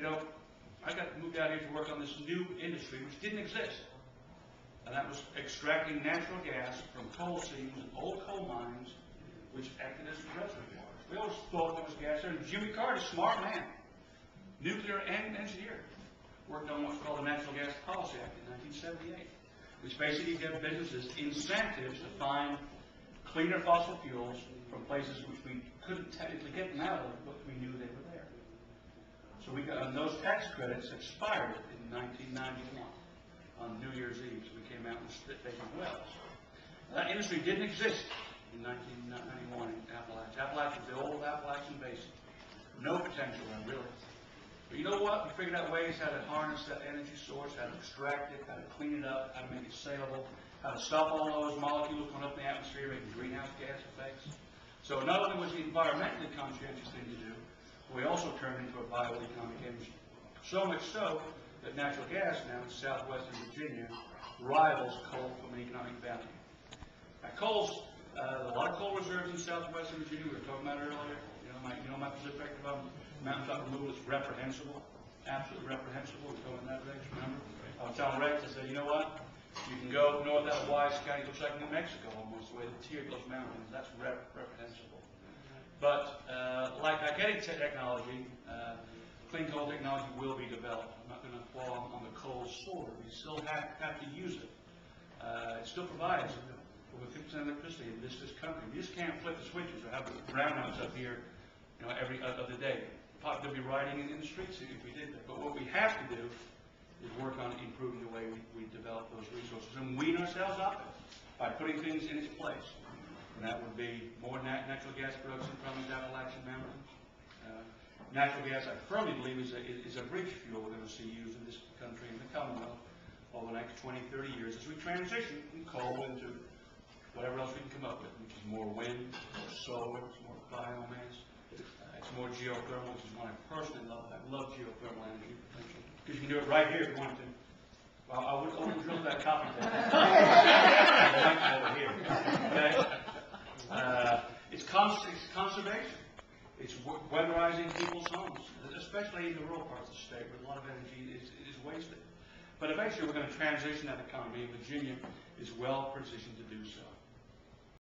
I got moved out here to work on this new industry which didn't exist. And that was extracting natural gas from coal seams and old coal mines, which acted as reservoirs. We always thought there was gas there. And Jimmy Carter, smart man, nuclear and engineer, worked on what's called the Natural Gas Policy Act in 1978, which basically gave businesses incentives to find cleaner fossil fuels from places which we couldn't technically get them out of, but we knew they were there. So we got, and those tax credits expired in 1991 on New Year's Eve. So we came out and split vacant wells. That industry didn't exist in 1991 in Appalachia. Appalachia was the old Appalachian Basin. No potential there, really. But you know what? We figured out ways how to harness that energy source, how to extract it, how to clean it up, how to make it saleable, how to stop all those molecules coming up in the atmosphere, making greenhouse gas effects. So not only was it an environmentally conscientious thing to do, we also turned into a bioeconomic industry. So much so that natural gas now in southwestern Virginia rivals coal from an economic value. Now, coal's a lot of coal reserves in southwestern Virginia. We were talking about it earlier. You know my perspective on mountaintop removal is reprehensible, absolutely reprehensible. We were talking about that, Rex. Remember? I was telling Rex, I said, you know what? You can go north out of Wise County, looks like New Mexico almost, the way the tier goes mountains. That's reprehensible. But like any technology, clean coal technology will be developed. I'm not going to fall on the coal sword. We still have to use it. It still provides over 50% of electricity in this country. We just can't flip the switches or have brownouts up here, every other day. They'll be riding in the streets if we did that. But what we have to do is work on improving the way we develop those resources and wean ourselves off it by putting things in its place. And that would be more natural gas production from these Appalachian mountains. Natural gas, I firmly believe, is a bridge fuel we're going to see used in this country and the Commonwealth over the next 20, 30 years as we transition from coal into whatever else we can come up with, which is more wind, more solar, it's more biomass, it's more geothermal, which is one I personally love. I love geothermal energy potential because you can do it right here if you want to. Well, I wouldn't drill that copy there. Over here. Okay? It's conservation. It's weatherizing people's homes, especially in the rural parts of the state where a lot of energy is wasted. But eventually we're going to transition that economy, and Virginia is well positioned to do so.